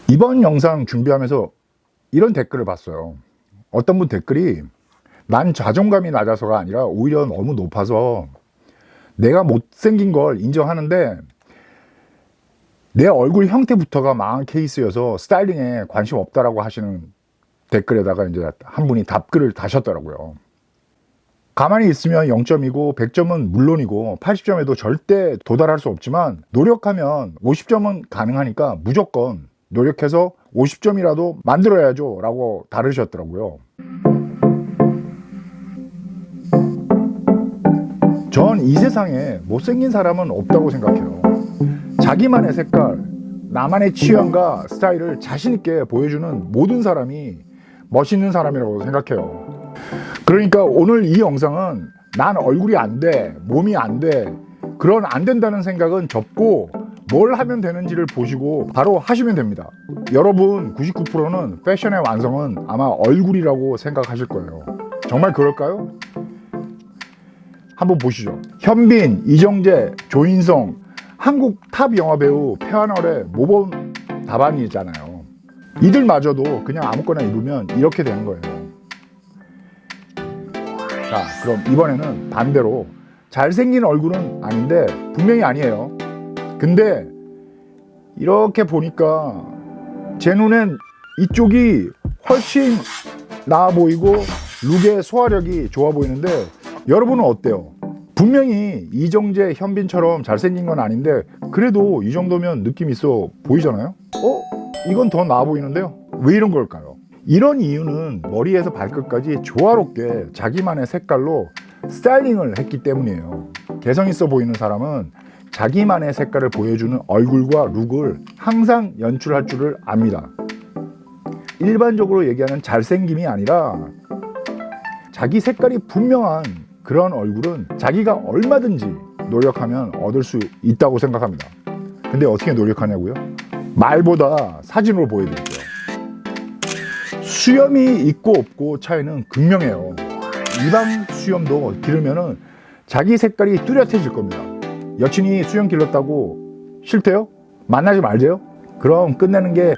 이번 영상 준비하면서 이런 댓글을 봤어요. 어떤 분 댓글이 난 자존감이 낮아서가 아니라 오히려 너무 높아서 내가 못생긴 걸 인정하는데 내 얼굴 형태부터가 망한 케이스여서 스타일링에 관심 없다라고 하시는 댓글에다가 이제 한 분이 답글을 다셨더라고요. 가만히 있으면 0점이고 100점은 물론이고 80점에도 절대 도달할 수 없지만 노력하면 50점은 가능하니까 무조건 노력해서 50점이라도 만들어야죠 라고 다루셨더라고요. 전 이 세상에 못생긴 사람은 없다고 생각해요. 자기만의 색깔, 나만의 취향과 스타일을 자신있게 보여주는 모든 사람이 멋있는 사람이라고 생각해요. 그러니까 오늘 이 영상은 난 얼굴이 안 돼, 몸이 안 돼, 그런 안 된다는 생각은 접고 뭘 하면 되는지를 보시고 바로 하시면 됩니다. 여러분 99%는 패션의 완성은 아마 얼굴이라고 생각하실 거예요. 정말 그럴까요? 한번 보시죠. 현빈, 이정재, 조인성, 한국 탑 영화배우 표현월의 모범 답안이잖아요. 이들마저도 그냥 아무거나 입으면 이렇게 되는 거예요. 자, 그럼 이번에는 반대로 잘생긴 얼굴은 아닌데 분명히 아니에요. 근데 이렇게 보니까 제 눈엔 이쪽이 훨씬 나아 보이고 룩의 소화력이 좋아 보이는데 여러분은 어때요? 분명히 이정재, 현빈처럼 잘생긴 건 아닌데 그래도 이 정도면 느낌 있어 보이잖아요? 이건 더 나아 보이는데요? 왜 이런 걸까요? 이런 이유는 머리에서 발끝까지 조화롭게 자기만의 색깔로 스타일링을 했기 때문이에요. 개성 있어 보이는 사람은 자기만의 색깔을 보여주는 얼굴과 룩을 항상 연출할 줄을 압니다. 일반적으로 얘기하는 잘생김이 아니라 자기 색깔이 분명한 그런 얼굴은 자기가 얼마든지 노력하면 얻을 수 있다고 생각합니다. 근데 어떻게 노력하냐고요? 말보다 사진으로 보여드릴게요. 수염이 있고 없고 차이는 극명해요. 일반 수염도 기르면은 자기 색깔이 뚜렷해질 겁니다. 여친이 수염 길렀다고 싫대요? 만나지 말재요? 그럼 끝내는 게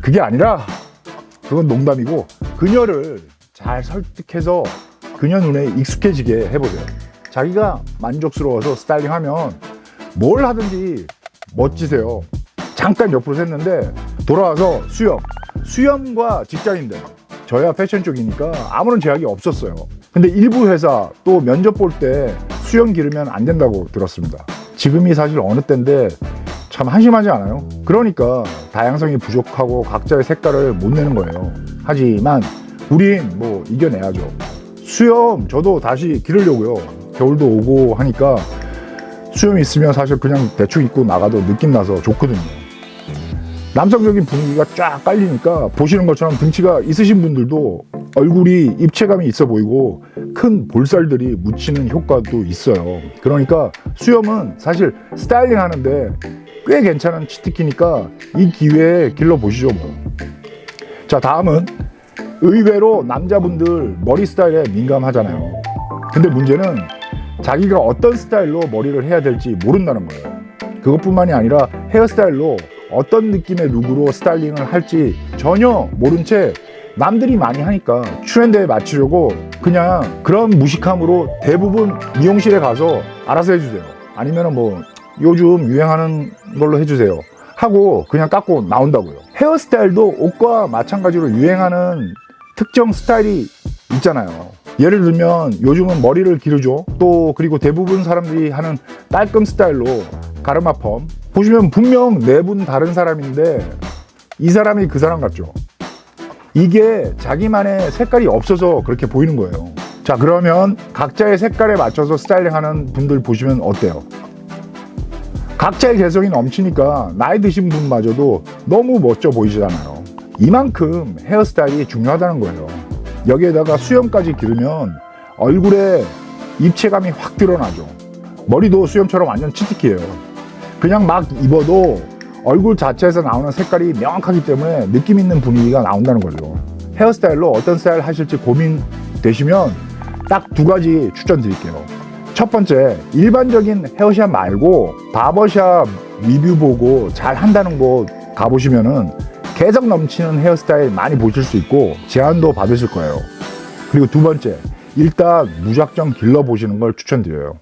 그게 아니라 그건 농담이고 그녀를 잘 설득해서 그녀 눈에 익숙해지게 해보세요. 자기가 만족스러워서 스타일링하면 뭘 하든지 멋지세요. 잠깐 옆으로 샜는데 돌아와서 수염과 직장인들, 저야 패션 쪽이니까 아무런 제약이 없었어요. 근데 일부 회사 또 면접 볼 때 수염 기르면 안 된다고 들었습니다. 지금이 사실 어느 때인데 참 한심하지 않아요? 그러니까 다양성이 부족하고 각자의 색깔을 못 내는 거예요. 하지만 우린 뭐 이겨내야죠. 수염 저도 다시 기르려고요. 겨울도 오고 하니까 수염 있으면 사실 그냥 대충 입고 나가도 느낌 나서 좋거든요. 남성적인 분위기가 쫙 깔리니까 보시는 것처럼 등치가 있으신 분들도 얼굴이 입체감이 있어 보이고 큰 볼살들이 묻히는 효과도 있어요. 그러니까 수염은 사실 스타일링 하는데 꽤 괜찮은 치트키니까 이 기회에 길러보시죠 뭐. 자, 다음은 의외로 남자분들 머리 스타일에 민감하잖아요. 근데 문제는 자기가 어떤 스타일로 머리를 해야 될지 모른다는 거예요. 그것뿐만이 아니라 헤어스타일로 어떤 느낌의 룩으로 스타일링을 할지 전혀 모른 채 남들이 많이 하니까 트렌드에 맞추려고 그냥 그런 무식함으로 대부분 미용실에 가서 알아서 해주세요. 아니면 뭐 요즘 유행하는 걸로 해주세요 하고 그냥 깎고 나온다고요. 헤어스타일도 옷과 마찬가지로 유행하는 특정 스타일이 있잖아요. 예를 들면 요즘은 머리를 기르죠. 또 그리고 대부분 사람들이 하는 깔끔 스타일로 가르마 펌 보시면 분명 네 분 다른 사람인데 이 사람이 그 사람 같죠. 이게 자기만의 색깔이 없어서 그렇게 보이는 거예요. 자, 그러면 각자의 색깔에 맞춰서 스타일링하는 분들 보시면 어때요? 각자의 개성이 넘치니까 나이 드신 분마저도 너무 멋져 보이시잖아요. 이만큼 헤어스타일이 중요하다는 거예요. 여기에다가 수염까지 기르면 얼굴에 입체감이 확 드러나죠. 머리도 수염처럼 완전 치트키예요. 그냥 막 입어도 얼굴 자체에서 나오는 색깔이 명확하기 때문에 느낌 있는 분위기가 나온다는 거죠. 헤어스타일로 어떤 스타일 하실지 고민되시면 딱 두 가지 추천드릴게요. 첫 번째, 일반적인 헤어샵 말고 바버샵 리뷰 보고 잘 한다는 곳 가보시면은 개성 넘치는 헤어스타일 많이 보실 수 있고 제안도 받으실 거예요. 그리고 두 번째, 일단 무작정 길러보시는 걸 추천드려요.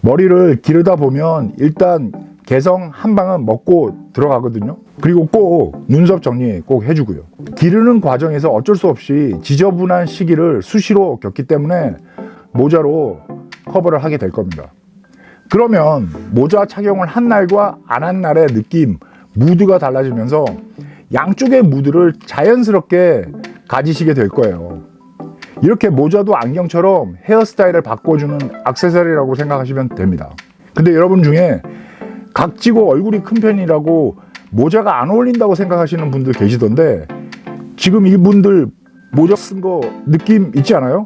머리를 기르다 보면 일단 개성 한 방은 먹고 들어가거든요. 그리고 꼭 눈썹 정리 꼭 해주고요. 기르는 과정에서 어쩔 수 없이 지저분한 시기를 수시로 겪기 때문에 모자로 커버를 하게 될 겁니다. 그러면 모자 착용을 한 날과 안 한 날의 느낌, 무드가 달라지면서 양쪽의 무드를 자연스럽게 가지시게 될 거예요. 이렇게 모자도 안경처럼 헤어스타일을 바꿔주는 액세서리라고 생각하시면 됩니다. 근데 여러분 중에 각지고 얼굴이 큰 편이라고 모자가 안 어울린다고 생각하시는 분들 계시던데, 지금 이분들 모자 쓴 거 느낌 있지 않아요?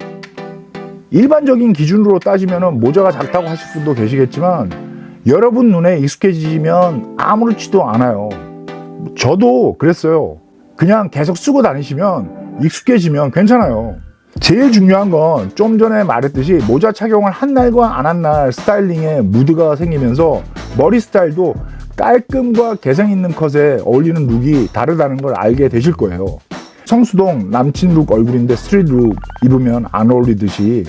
일반적인 기준으로 따지면 모자가 작다고 하실 분도 계시겠지만 여러분 눈에 익숙해지면 아무렇지도 않아요. 저도 그랬어요. 그냥 계속 쓰고 다니시면 익숙해지면 괜찮아요. 제일 중요한 건 좀 전에 말했듯이 모자 착용을 한 날과 안 한 날 스타일링에 무드가 생기면서 머리 스타일도 깔끔과 개성 있는 컷에 어울리는 룩이 다르다는 걸 알게 되실 거예요. 성수동 남친 룩 얼굴인데 스트릿 룩 입으면 안 어울리듯이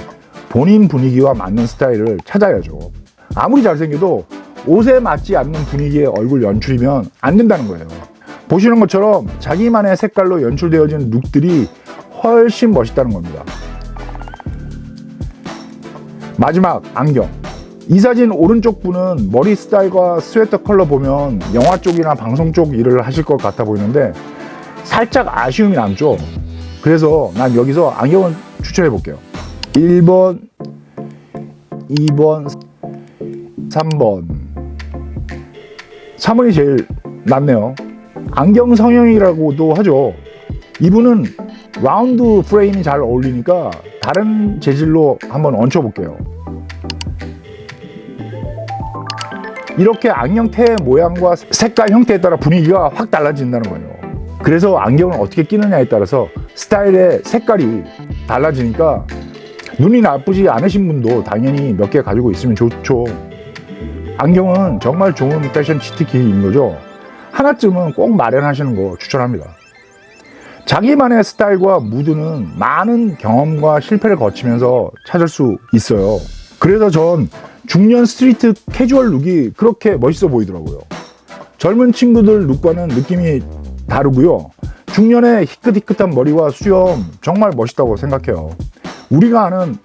본인 분위기와 맞는 스타일을 찾아야죠. 아무리 잘생겨도 옷에 맞지 않는 분위기의 얼굴 연출이면 안 된다는 거예요. 보시는 것처럼 자기만의 색깔로 연출되어진 룩들이 훨씬 멋있다는 겁니다. 마지막, 안경. 이 사진 오른쪽 분은 머리 스타일과 스웨터 컬러 보면 영화 쪽이나 방송 쪽 일을 하실 것 같아 보이는데 살짝 아쉬움이 남죠. 그래서 난 여기서 안경을 추천해 볼게요. 1번, 2번, 3번. 3번이 제일 낫네요. 안경 성형이라고도 하죠. 이분은 라운드 프레임이 잘 어울리니까 다른 재질로 한번 얹혀 볼게요. 이렇게 안경테의 모양과 색깔 형태에 따라 분위기가 확 달라진다는 거예요. 그래서 안경을 어떻게 끼느냐에 따라서 스타일의 색깔이 달라지니까 눈이 나쁘지 않으신 분도 당연히 몇 개 가지고 있으면 좋죠. 안경은 정말 좋은 패션 치트키인 거죠. 하나쯤은 꼭 마련하시는 거 추천합니다. 자기만의 스타일과 무드는 많은 경험과 실패를 거치면서 찾을 수 있어요. 그래서 전 중년 스트리트 캐주얼 룩이 그렇게 멋있어 보이더라고요. 젊은 친구들 룩과는 느낌이 다르고요. 중년의 희끗희끗한 머리와 수염 정말 멋있다고 생각해요. 우리가 아는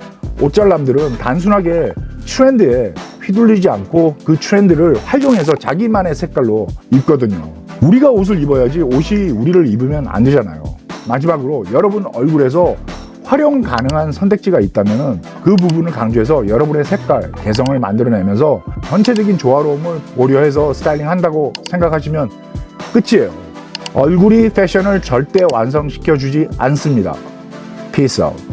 옷잘남들은 단순하게 트렌드에 휘둘리지 않고 그 트렌드를 활용해서 자기만의 색깔로 입거든요. 우리가 옷을 입어야지 옷이 우리를 입으면 안 되잖아요. 마지막으로 여러분 얼굴에서 활용 가능한 선택지가 있다면 그 부분을 강조해서 여러분의 색깔, 개성을 만들어내면서 전체적인 조화로움을 고려해서 스타일링 한다고 생각하시면 끝이에요. 얼굴이 패션을 절대 완성시켜주지 않습니다. Peace out.